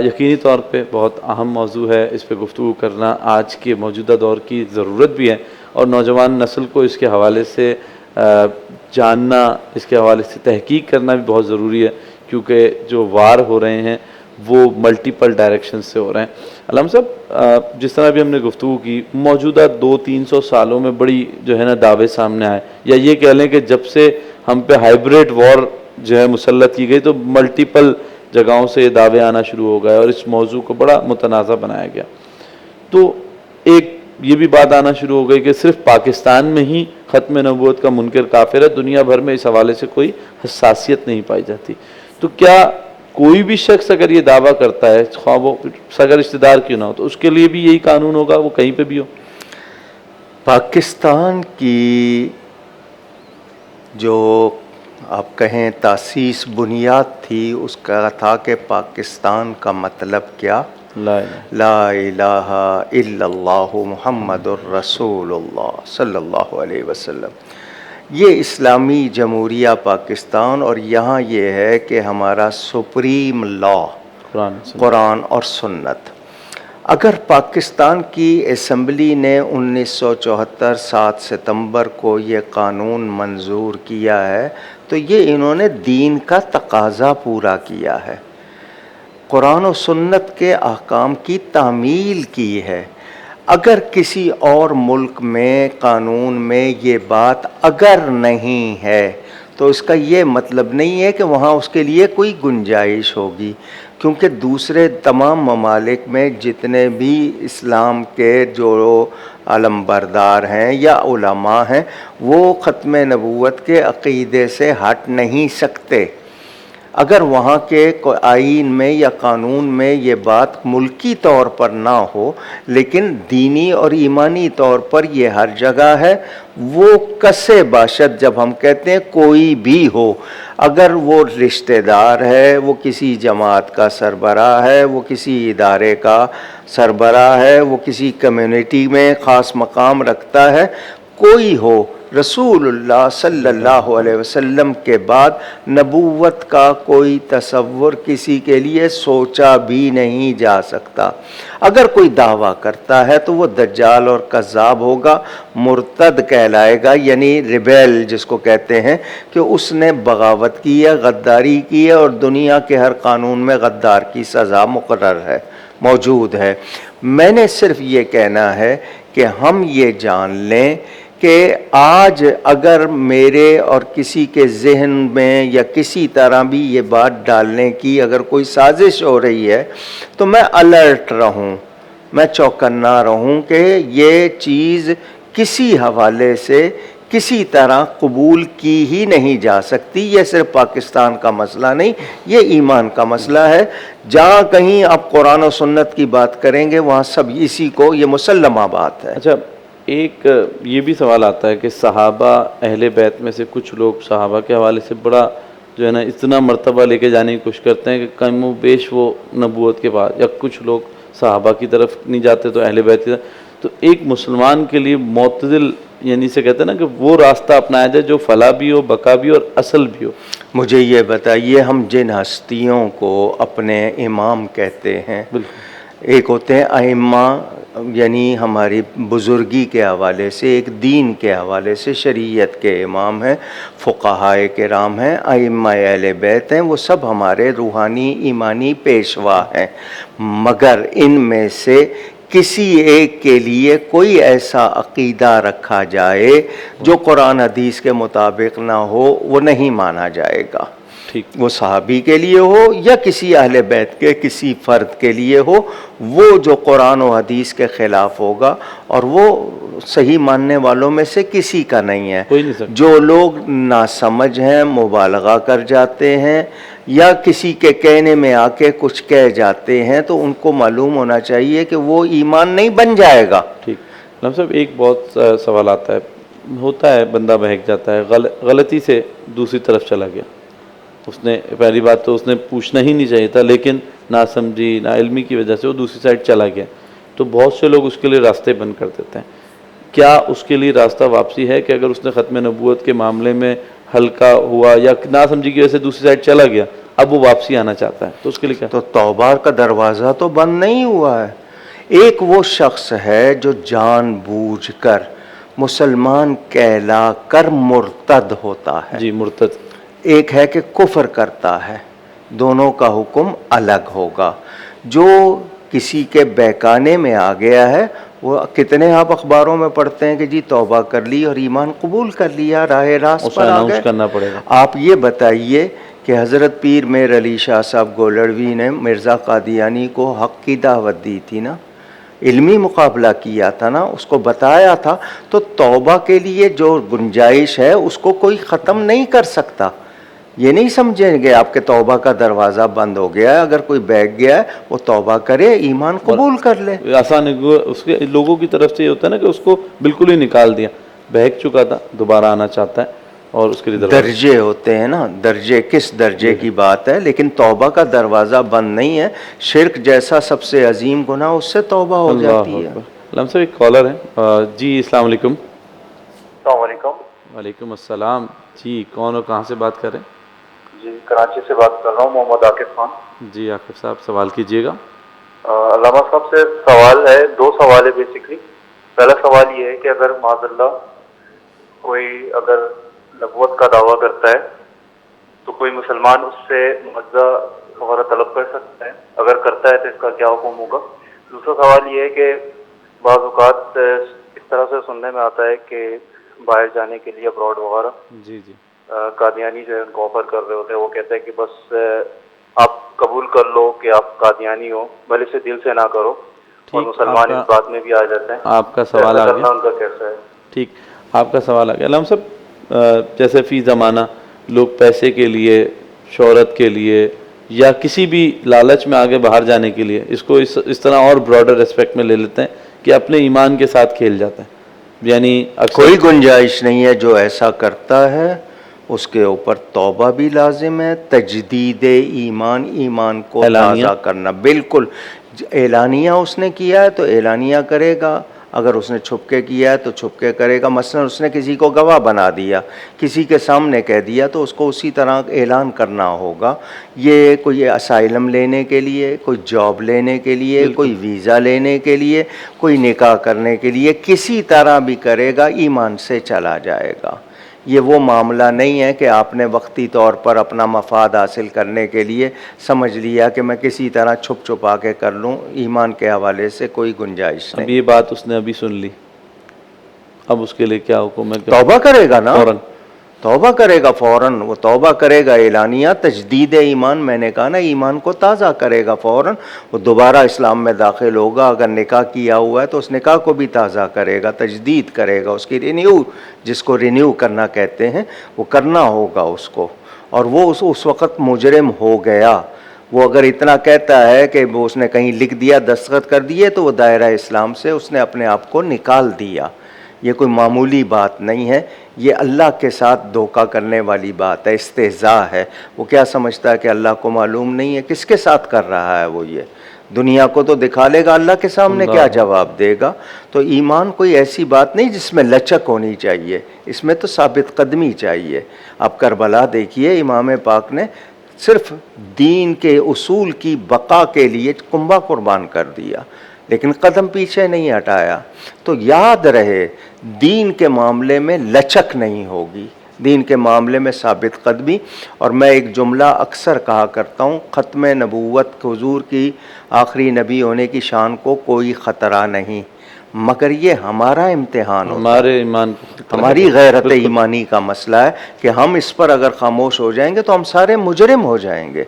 یقینی طور پہ بہت اہم موضوع ہے. اس پہ گفتگو کرنا آج کے موجودہ دور کی ضرورت بھی ہے، اور نوجوان نسل کو اس کے حوالے سے جاننا، اس کے حوالے سے تحقیق کرنا بھی بہت ضروری ہے، کیونکہ جو وار ہو رہے ہیں وہ ملٹیپل ڈائریکشن سے ہو رہے ہیں. علامہ صاحب، جس طرح بھی ہم نے گفتگو کی، موجودہ 200-300 سالوں میں بڑی جو ہے نا دعوے سامنے آئے، یا یہ کہہ لیں کہ جب سے ہم پہ ہائبریڈ وار جو ہے مسلط کی گئی تو ملٹیپل جگہوں سے یہ دعوے آنا شروع ہو گئے اور اس موضوع کو بڑا متنازع بنایا گیا. تو ایک یہ بھی بات آنا شروع ہو گئی کہ صرف پاکستان میں ہی ختم نبوت کا منکر کافر ہے، دنیا بھر میں اس حوالے سے کوئی حساسیت نہیں پائی جاتی. تو کیا کوئی بھی شخص اگر یہ دعویٰ کرتا ہے، خواہ وہ سگر رشتہ دار کیوں نہ ہو، تو اس کے لیے بھی یہی قانون ہوگا، وہ کہیں پہ بھی ہو؟ پاکستان کی جو آپ کہیں تاسیس بنیاد تھی، اس کا تھا کہ پاکستان کا مطلب کیا؟ لا الہ لا الہ الا اللہ محمد الرسول اللہ صلی اللہ علیہ وسلم. یہ اسلامی جمہوریہ پاکستان، اور یہاں یہ ہے کہ ہمارا سپریم لا قرآن اور سنت. اگر پاکستان کی اسمبلی نے 1974 7 ستمبر کو یہ قانون منظور کیا ہے تو یہ انہوں نے دین کا تقاضا پورا کیا ہے، قرآن و سنت کے احکام کی تعمیل کی ہے. اگر کسی اور ملک میں قانون میں یہ بات اگر نہیں ہے تو اس کا یہ مطلب نہیں ہے کہ وہاں اس کے لیے کوئی گنجائش ہوگی، کیونکہ دوسرے تمام ممالک میں جتنے بھی اسلام کے جو علم بردار ہیں یا علماء ہیں وہ ختم نبوت کے عقیدے سے ہٹ نہیں سکتے. اگر وہاں کے آئین میں یا قانون میں یہ بات ملکی طور پر نہ ہو لیکن دینی اور ایمانی طور پر یہ ہر جگہ ہے، وہ کسے باشد جب ہم کہتے ہیں کوئی بھی ہو، اگر وہ رشتہ دار ہے، وہ کسی جماعت کا سربراہ ہے، وہ کسی ادارے کا سربراہ ہے، وہ کسی کمیونٹی میں خاص مقام رکھتا ہے، کوئی ہو، رسول اللہ صلی اللہ علیہ وسلم کے بعد نبوت کا کوئی تصور کسی کے لیے سوچا بھی نہیں جا سکتا. اگر کوئی دعویٰ کرتا ہے تو وہ دجال اور کذاب ہوگا، مرتد کہلائے گا، یعنی ریبیل جس کو کہتے ہیں، کہ اس نے بغاوت کی ہے، غداری کی ہے، اور دنیا کے ہر قانون میں غدار کی سزا مقرر ہے، موجود ہے. میں نے صرف یہ کہنا ہے کہ ہم یہ جان لیں کہ آج اگر میرے اور کسی کے ذہن میں یا کسی طرح بھی یہ بات ڈالنے کی اگر کوئی سازش ہو رہی ہے تو میں الرٹ رہوں، میں چوکنا رہوں کہ یہ چیز کسی حوالے سے کسی طرح قبول کی ہی نہیں جا سکتی. یہ صرف پاکستان کا مسئلہ نہیں، یہ ایمان کا مسئلہ ہے. جہاں کہیں آپ قرآن و سنت کی بات کریں گے وہاں سب اسی کو یہ مسلمہ بات ہے. اچھا، ایک یہ بھی سوال آتا ہے کہ صحابہ اہل بیت میں سے کچھ لوگ صحابہ کے حوالے سے بڑا جو ہے نا اتنا مرتبہ لے کے جانے کی کوشش کرتے ہیں کہ کم و بیش وہ نبوت کے بعد، یا کچھ لوگ صحابہ کی طرف نہیں جاتے تو اہل بیت کی طرف. تو ایک مسلمان کے لیے معتدل یعنی سے کہتے ہیں نا کہ وہ راستہ اپنایا جائے جو فلاح بھی ہو، بقا بھی ہو اور اصل بھی ہو. مجھے یہ بتائیے، ہم جن ہستیوں کو اپنے امام کہتے ہیں، ایک ہوتے ہیں ائمہ، یعنی ہماری بزرگی کے حوالے سے، ایک دین کے حوالے سے شریعت کے امام ہیں، فقہائے کرام ہیں، ائمہ اہل بیت ہیں، وہ سب ہمارے روحانی ایمانی پیشوا ہیں. مگر ان میں سے کسی ایک کے لیے کوئی ایسا عقیدہ رکھا جائے جو قرآن حدیث کے مطابق نہ ہو، وہ نہیں مانا جائے گا. وہ صحابی کے لیے ہو یا کسی اہل بیت کے کسی فرد کے لیے ہو، وہ جو قرآن و حدیث کے خلاف ہوگا اور وہ صحیح ماننے والوں میں سے کسی کا نہیں ہے. جو لوگ ناسمجھ ہیں، مبالغہ کر جاتے ہیں یا کسی کے کہنے میں آ کے کچھ کہہ جاتے ہیں تو ان کو معلوم ہونا چاہیے کہ وہ ایمان نہیں بن جائے گا. ٹھیک علامہ صاحب، ایک بہت سوال آتا ہے، ہوتا ہے بندہ بہک جاتا ہے، غلطی سے دوسری طرف چلا گیا. اس نے پہلی بات تو اس نے پوچھنا ہی نہیں چاہیے تھا، لیکن نہ سمجھی نہ علمی کی وجہ سے وہ دوسری سائڈ چلا گیا. تو بہت سے لوگ اس کے لیے راستے بند کر دیتے ہیں. کیا اس کے لیے راستہ واپسی ہے کہ اگر اس نے ختم نبوت کے معاملے میں ہلکا ہوا یا نہ سمجھی کی وجہ سے دوسری سائڈ چلا گیا، اب وہ واپسی آنا چاہتا ہے تو اس کے لیے کیا؟ تو توبہ کا دروازہ تو بند نہیں ہوا ہے. ایک وہ شخص ہے جو جان بوجھ کر مسلمان کہلا کر مرتد ہوتا ہے. جی، مرتد. ایک ہے کہ کفر کرتا ہے، دونوں کا حکم الگ ہوگا. جو کسی کے بہکانے میں آ گیا ہے، وہ کتنے آپ اخباروں میں پڑھتے ہیں کہ جی توبہ کر لی اور ایمان قبول کر لیا، راہ راست پر آ گئے. کرنا پڑے گا. آپ یہ بتائیے کہ حضرت پیر میر علی شاہ صاحب گولڑوی نے مرزا قادیانی کو حق کی دعوت دی تھی نا، علمی مقابلہ کیا تھا نا، اس کو بتایا تھا. تو توبہ کے لیے جو گنجائش ہے اس کو کوئی ختم نہیں کر سکتا. یہ نہیں سمجھیں گے آپ کے توبہ کا دروازہ بند ہو گیا ہے. اگر کوئی بیٹھ گیا ہے وہ توبہ کرے، ایمان قبول کر لے. آسان اس کے لوگوں کی طرف سے یہ ہوتا ہے نا کہ اس کو بالکل ہی نکال دیا، بہک چکا تھا، دوبارہ آنا چاہتا ہے اور اس کے لیے دروازے درجے ہوتے ہیں نا, درجے کس درجے کی بات ہے, لیکن توبہ کا دروازہ بند نہیں ہے. شرک جیسا سب سے عظیم گناہ, اس سے توبہ ہو جاتی ہے. علامہ صاحب ایک کالر ہے. جی السلام علیکم. السلام علیکم. وعلیکم السلام. جی کون اور کہاں سے بات کر رہے ہیں؟ جی کراچی سے بات کر رہا ہوں, محمد عاقب خان. جی عاقب صاحب سوال کیجیے گا. علامہ صاحب سے سوال ہے, 2 سوال ہے بیسکلی. پہلا سوال یہ ہے کہ اگر معاذ اللہ کوئی اگر نبوت کا دعویٰ کرتا ہے تو کوئی مسلمان اس سے مجزہ وغیرہ طلب کر سکتا ہے؟ اگر کرتا ہے تو اس کا کیا حکم ہوگا؟ دوسرا سوال یہ ہے کہ بعض اوقات اس طرح سے سننے میں آتا ہے کہ باہر جانے کے لیے ابراڈ وغیرہ جی جی قادیانی جو ہے ان کو آفر کر رہے ہوتے ہیں. وہ کہتے ہیں کہ بس آپ قبول کر لو کہ آپ قادیانی ہو, بھلے سے دل سے نہ کرو. اور مسلمان اس بات میں بھی آ جاتے ہیں. آپ کا سوال آ گیا. ان کا کیسا ہے؟ ٹھیک, آپ کا سوال آ گیا. علامہ صاحب جیسے فی زمانہ لوگ پیسے کے لیے, شہرت کے لیے یا کسی بھی لالچ میں آگے باہر جانے کے لیے اس کو اس طرح اور براڈر اسپیکٹ میں لے لیتے ہیں کہ اپنے ایمان کے ساتھ کھیل جاتا ہے. یعنی کوئی گنجائش نہیں ہے. جو ایسا کرتا ہے اس کے اوپر توبہ بھی لازم ہے, تجدید ایمان کو تازہ کرنا. بالکل اعلانیہ اس نے کیا ہے تو اعلانیہ کرے گا, اگر اس نے چھپ کے کیا ہے تو چھپ کے کرے گا. مثلا اس نے کسی کو گواہ بنا دیا, کسی کے سامنے کہہ دیا, تو اس کو اسی طرح اعلان کرنا ہوگا. یہ کوئی اسائلم لینے کے لیے, کوئی جاب لینے کے لیے, کوئی ویزا لینے کے لیے, کوئی نکاح کرنے کے لیے, کسی طرح بھی کرے گا ایمان سے چلا جائے گا. یہ وہ معاملہ نہیں ہے کہ آپ نے وقتی طور پر اپنا مفاد حاصل کرنے کے لیے سمجھ لیا کہ میں کسی طرح چھپ چھپا کے کر لوں. ایمان کے حوالے سے کوئی گنجائش نہیں. اب یہ بات اس نے ابھی سن لی, اب اس کے لیے کیا حکم ہے؟ توبہ کرے گا نا, فوراً توبہ کرے گا فوراً. وہ توبہ کرے گا اعلانیہ, تجدید ایمان, میں نے کہا نا ایمان کو تازہ کرے گا فوراً. وہ دوبارہ اسلام میں داخل ہوگا. اگر نکاح کیا ہوا ہے تو اس نکاح کو بھی تازہ کرے گا, تجدید کرے گا, اس کی رینیو, جس کو رینیو کرنا کہتے ہیں, وہ کرنا ہوگا اس کو. اور وہ اس وقت مجرم ہو گیا. وہ اگر اتنا کہتا ہے کہ وہ اس نے کہیں لکھ دیا, دستخط کر دیے, تو وہ دائرہ اسلام سے اس نے اپنے آپ کو نکال دیا. یہ کوئی معمولی بات نہیں ہے, یہ اللہ کے ساتھ دھوکہ کرنے والی بات ہے, استہزاء ہے. وہ کیا سمجھتا ہے کہ اللہ کو معلوم نہیں ہے؟ کس کے ساتھ کر رہا ہے وہ؟ یہ دنیا کو تو دکھا لے گا, اللہ کے سامنے کیا جواب دے گا؟ تو ایمان کوئی ایسی بات نہیں جس میں لچک ہونی چاہیے, اس میں تو ثابت قدمی چاہیے. آپ کربلا دیکھیے, امام پاک نے صرف دین کے اصول کی بقا کے لیے کنبہ قربان کر دیا, لیکن قدم پیچھے نہیں ہٹایا. تو یاد رہے, دین کے معاملے میں لچک نہیں ہوگی, دین کے معاملے میں ثابت قدمی. اور میں ایک جملہ اکثر کہا کرتا ہوں, ختم نبوت, حضور کی آخری نبی ہونے کی شان کو کوئی خطرہ نہیں, مگر یہ ہمارا امتحان ہوتا ہے, ہمارے ایمان, ہماری غیرت ایمانی کا مسئلہ ہے کہ ہم اس پر اگر خاموش ہو جائیں گے تو ہم سارے مجرم ہو جائیں گے,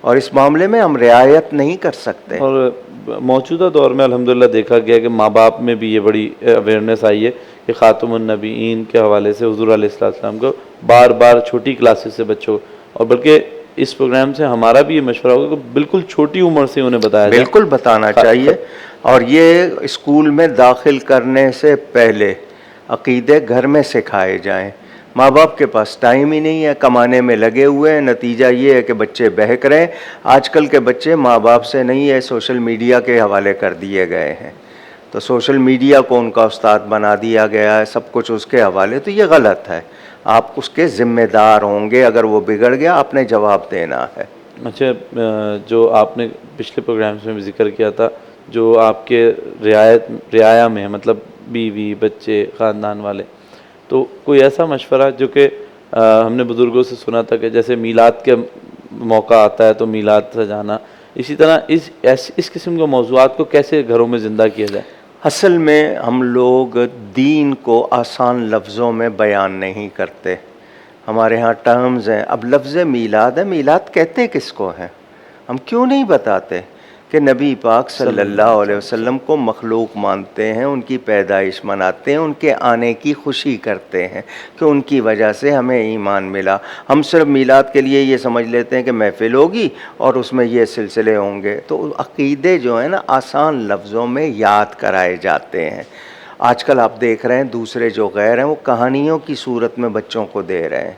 اور اس معاملے میں ہم رعایت نہیں کر سکتے. اور موجودہ دور میں الحمدللہ دیکھا گیا کہ ماں باپ میں بھی یہ بڑی اویئرنیس آئی ہے کہ خاتم النبیین کے حوالے سے حضور علیہ السلام کو بار بار چھوٹی کلاسز سے بچوں, اور بلکہ اس پروگرام سے ہمارا بھی یہ مشورہ ہوگا کہ بالکل چھوٹی عمر سے انہیں بتایا جائے. بالکل بتانا چاہیے. اور یہ اسکول میں داخل کرنے سے پہلے عقیدے گھر میں سکھائے جائیں. ماں باپ کے پاس ٹائم ہی نہیں ہے, کمانے میں لگے ہوئے ہیں. نتیجہ یہ ہے کہ بچے بہک رہے ہیں. آج کل کے بچے ماں باپ سے نہیں ہے, سوشل میڈیا کے حوالے کر دیے گئے ہیں. تو سوشل میڈیا کو ان کا استاد بنا دیا گیا ہے, سب کچھ اس کے حوالے. تو یہ غلط ہے, آپ اس کے ذمہ دار ہوں گے. اگر وہ بگڑ گیا, آپ نے جواب دینا ہے. اچھا, جو آپ نے پچھلے پروگرامز میں بھی ذکر کیا تھا, جو آپ کے رعایا میں مطلب بیوی, بچے, خاندان والے, تو کوئی ایسا مشورہ جو کہ ہم نے بزرگوں سے سنا تھا کہ جیسے میلاد کے موقع آتا ہے تو میلاد سجانا, اسی طرح اس قسم کے موضوعات کو کیسے گھروں میں زندہ کیا جائے؟ اصل میں ہم لوگ دین کو آسان لفظوں میں بیان نہیں کرتے. ہمارے ہاں ٹرمز ہیں. اب لفظ میلاد ہے, میلاد کہتے کس کو ہیں؟ ہم کیوں نہیں بتاتے کہ نبی پاک صلی اللہ علیہ وسلم کو مخلوق مانتے ہیں, ان کی پیدائش مناتے ہیں, ان کے آنے کی خوشی کرتے ہیں کہ ان کی وجہ سے ہمیں ایمان ملا. ہم صرف میلاد کے لیے یہ سمجھ لیتے ہیں کہ محفل ہوگی اور اس میں یہ سلسلے ہوں گے. تو عقیدے جو ہیں نا, آسان لفظوں میں یاد کرائے جاتے ہیں. آج کل آپ دیکھ رہے ہیں دوسرے جو غیر ہیں وہ کہانیوں کی صورت میں بچوں کو دے رہے ہیں،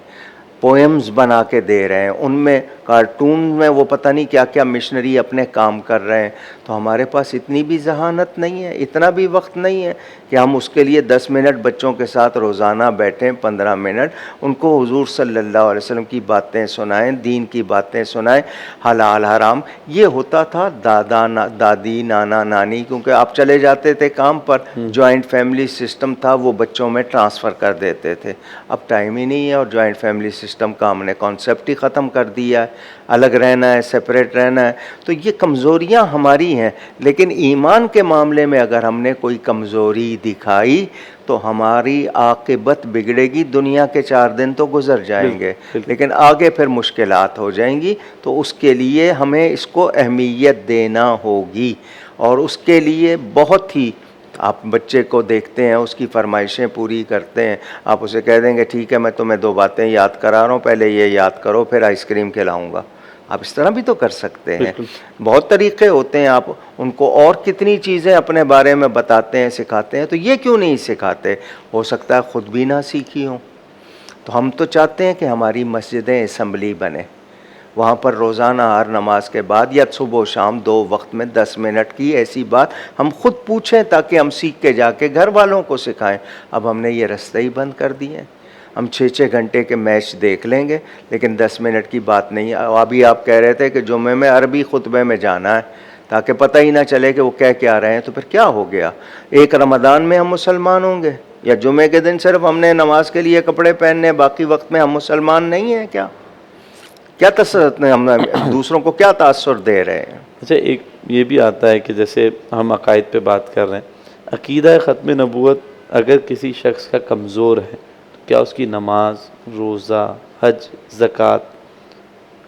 پوئمز بنا کے دے رہے ہیں، ان میں کارٹون میں وہ پتہ نہیں کیا کیا مشنری اپنے کام کر رہے ہیں. تو ہمارے پاس اتنی بھی ذہانت نہیں ہے، اتنا بھی وقت نہیں ہے کہ ہم اس کے لیے 10 منٹ بچوں کے ساتھ روزانہ بیٹھیں، 15 منٹ ان کو حضور صلی اللہ علیہ وسلم کی باتیں سنائیں، دین کی باتیں سنائیں، حلال حرام. یہ ہوتا تھا دادی نانا نانی، کیونکہ آپ چلے جاتے تھے کام پر، جوائنٹ فیملی سسٹم تھا، وہ بچوں میں ٹرانسفر کر دیتے تھے. اب ٹائم ہی نہیں ہے اور جوائنٹ فیملی سسٹم کا ہم نے کانسیپٹ ہی ختم کر دیا ہے، الگ رہنا ہے، سپریٹ رہنا ہے. تو یہ کمزوریاں ہماری ہیں. لیکن ایمان کے معاملے میں اگر ہم نے کوئی کمزوری دکھائی تو ہماری عاقبت بگڑے گی. دنیا کے 4 دن تو گزر جائیں گے لیکن آگے پھر مشکلات ہو جائیں گی. تو اس کے لیے ہمیں اس کو اہمیت دینا ہوگی، اور اس کے لیے بہت ہی، آپ بچے کو دیکھتے ہیں اس کی فرمائشیں پوری کرتے ہیں، آپ اسے کہہ دیں گے ٹھیک ہے میں تمہیں 2 باتیں یاد کرا رہا ہوں، پہلے یہ یاد کرو پھر آئس کریم کھلاؤں گا. آپ اس طرح بھی تو کر سکتے ہیں. بہت طریقے ہوتے ہیں. آپ ان کو اور کتنی چیزیں اپنے بارے میں بتاتے ہیں، سکھاتے ہیں. تو یہ کیوں نہیں سکھاتے؟ ہو سکتا ہے خود بھی نہ سیکھی ہوں. تو ہم تو چاہتے ہیں کہ ہماری مسجدیں اسمبلی بنے، وہاں پر روزانہ ہر نماز کے بعد یا صبح و شام 2 وقت میں 10 منٹ کی ایسی بات ہم خود پوچھیں تاکہ ہم سیکھ کے جا کے گھر والوں کو سکھائیں. اب ہم نے یہ رستہ ہی بند کر دیے ہیں. ہم 6 گھنٹے کے میچ دیکھ لیں گے لیکن 10 منٹ کی بات نہیں. ابھی آپ کہہ رہے تھے کہ جمعے میں عربی خطبے میں جانا ہے تاکہ پتہ ہی نہ چلے کہ وہ کہہ کیا رہے ہیں. تو پھر کیا ہو گیا؟ ایک رمضان میں ہم مسلمان ہوں گے یا جمعے کے دن صرف ہم نے نماز کے لیے کپڑے پہننے، باقی وقت میں ہم مسلمان نہیں ہیں کیا؟ کیا ہم دوسروں کو کیا تاثر دے رہے ہیں؟ اچھا، ایک یہ بھی آتا ہے کہ جیسے ہم عقائد پہ بات کر رہے ہیں، عقیدہ ختم نبوت اگر کسی شخص کا کمزور ہے تو کیا اس کی نماز، روزہ، حج، زکوٰۃ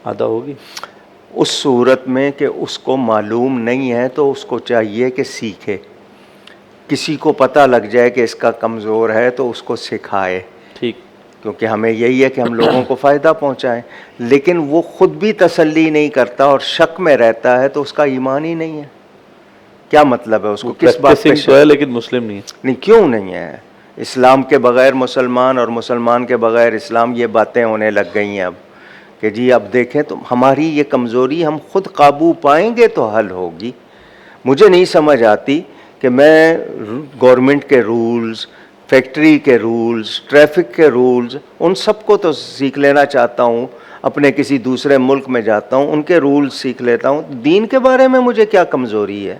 ادا ہوگی؟ اس صورت میں کہ اس کو معلوم نہیں ہے تو اس کو چاہیے کہ سیکھے. کسی کو پتہ لگ جائے کہ اس کا کمزور ہے تو اس کو سکھائے، ٹھیک، کیونکہ ہمیں یہی ہے کہ ہم لوگوں کو فائدہ پہنچائیں. لیکن وہ خود بھی تسلی نہیں کرتا اور شک میں رہتا ہے تو اس کا ایمان ہی نہیں ہے. کیا مطلب ہے؟ اس کو کس بات پہ تو ہے لیکن مسلم نہیں ہے. نہیں، کیوں نہیں ہے؟ اسلام کے بغیر مسلمان اور مسلمان کے بغیر اسلام، یہ باتیں ہونے لگ گئی ہیں اب کہ جی اب دیکھیں تو ہماری یہ کمزوری ہم خود قابو پائیں گے تو حل ہوگی. مجھے نہیں سمجھ آتی کہ میں گورنمنٹ کے رولز، فیکٹری کے رولز، ٹریفک کے رولز، ان سب کو تو سیکھ لینا چاہتا ہوں. اپنے کسی دوسرے ملک میں جاتا ہوں، ان کے رولز سیکھ لیتا ہوں. دین کے بارے میں مجھے کیا کمزوری ہے؟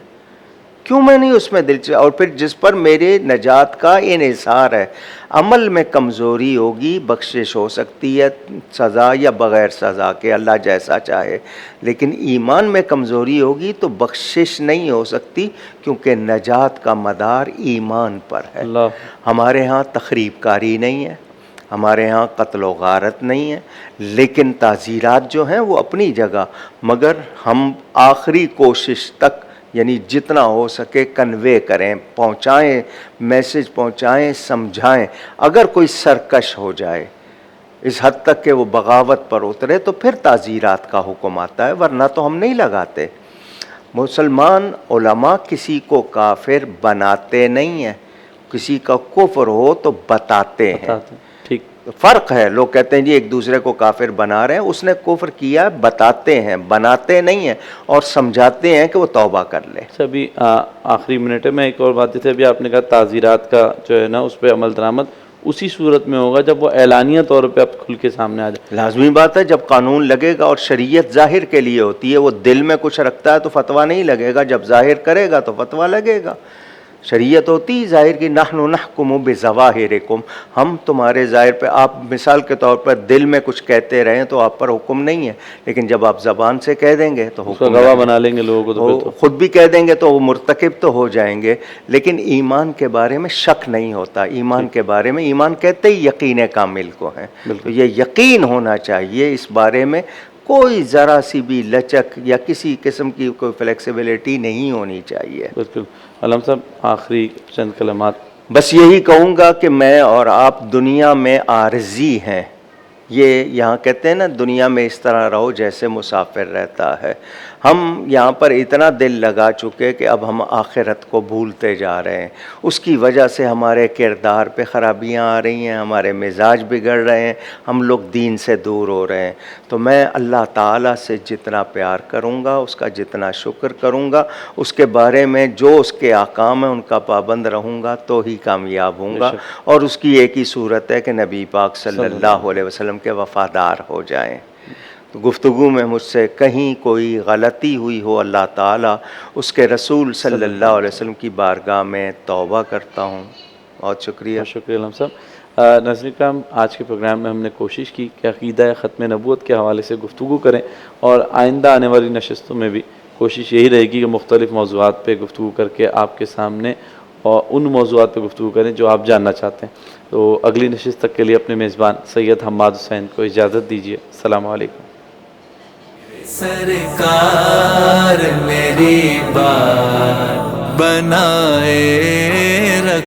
کیوں میں نہیں اس میں دلچسپ؟ اور پھر جس پر میرے نجات کا انحصار ہے. عمل میں کمزوری ہوگی، بخشش ہو سکتی ہے سزا یا بغیر سزا کے، اللہ جیسا چاہے. لیکن ایمان میں کمزوری ہوگی تو بخشش نہیں ہو سکتی، کیونکہ نجات کا مدار ایمان پر ہے. اللہ، ہمارے ہاں تخریب کاری نہیں ہے، ہمارے ہاں قتل و غارت نہیں ہے، لیکن تعزیرات جو ہیں وہ اپنی جگہ. مگر ہم آخری کوشش تک، یعنی جتنا ہو سکے کنوے کریں، پہنچائیں، میسج پہنچائیں، سمجھائیں. اگر کوئی سرکش ہو جائے اس حد تک کہ وہ بغاوت پر اترے تو پھر تعزیرات کا حکم آتا ہے، ورنہ تو ہم نہیں لگاتے. مسلمان علماء کسی کو کافر بناتے نہیں ہیں، کسی کا کفر ہو تو بتاتے ہیں. ٹھیک، فرق ہے. لوگ کہتے ہیں جی ایک دوسرے کو کافر بنا رہے ہیں، اس نے کفر کیا، بتاتے ہیں، بناتے نہیں ہیں، اور سمجھاتے ہیں کہ وہ توبہ کر لے. ابھی آخری منٹ ہے، میں ایک اور بات، جیسے ابھی آپ نے کہا تعزیرات کا جو ہے نا اس پہ عمل درآمد اسی صورت میں ہوگا جب وہ اعلانیہ طور پہ اب کھل کے سامنے آ جائے. لازمی بات ہے، جب قانون لگے گا، اور شریعت ظاہر کے لیے ہوتی ہے. وہ دل میں کچھ رکھتا ہے تو فتویٰ نہیں لگے گا، جب ظاہر کرے گا تو فتویٰ لگے گا. شریعت ہوتی ہی ظاہر کی. نحن نحکم بظواہرکم، ہم تمہارے ظاہر پہ. آپ مثال کے طور پر دل میں کچھ کہتے رہیں تو آپ پر حکم نہیں ہے، لیکن جب آپ زبان سے کہہ دیں گے تو اس کا حکم گواہ بنا لیں گے لوگوں کو، تو پھر تو خود بھی کہہ دیں گے تو وہ مرتکب تو ہو جائیں گے. لیکن ایمان کے بارے میں شک نہیں ہوتا. ایمان کے بارے میں، ایمان کہتے ہی یقین کامل کو ہیں. تو یہ یقین ہونا چاہیے اس بارے میں، کوئی ذرا سی بھی لچک یا کسی قسم کی کوئی فلیکسیبلٹی نہیں ہونی چاہیے. بالکل. علامہ صاحب، آخری چند کلمات. بس یہی کہوں گا کہ میں اور آپ دنیا میں عارضی ہیں. یہ یہاں کہتے ہیں نا دنیا میں اس طرح رہو جیسے مسافر رہتا ہے. ہم یہاں پر اتنا دل لگا چکے کہ اب ہم آخرت کو بھولتے جا رہے ہیں. اس کی وجہ سے ہمارے کردار پہ خرابیاں آ رہی ہیں, ہمارے مزاج بگڑ رہے ہیں, ہم لوگ دین سے دور ہو رہے ہیں. تو میں اللہ تعالیٰ سے جتنا پیار کروں گا, اس کا جتنا شکر کروں گا, اس کے بارے میں جو اس کے احکام ہیں ان کا پابند رہوں گا تو ہی کامیاب ہوں گا. اور اس کی ایک ہی صورت ہے کہ نبی پاک صلی اللہ علیہ وسلم کے وفادار ہو جائیں. تو گفتگو میں مجھ سے کہیں کوئی غلطی ہوئی ہو, اللہ تعالیٰ اس کے رسول صلی اللہ علیہ وسلم کی بارگاہ میں توبہ کرتا ہوں. بہت شکریہ. بہت شکریہ علامہ صاحب. ناظرین کرام, آج کے پروگرام میں ہم نے کوشش کی کہ عقیدہ ختم نبوت کے حوالے سے گفتگو کریں, اور آئندہ آنے والی نشستوں میں بھی کوشش یہی رہے گی کہ مختلف موضوعات پہ گفتگو کر کے آپ کے سامنے اور ان موضوعات پہ گفتگو کریں جو آپ جاننا چاہتے ہیں. تو اگلی نشست تک کے لیے اپنے میزبان سید حماد حسین کو اجازت دیجیے. السلام علیکم. سرکار میری بات بنائے رکھ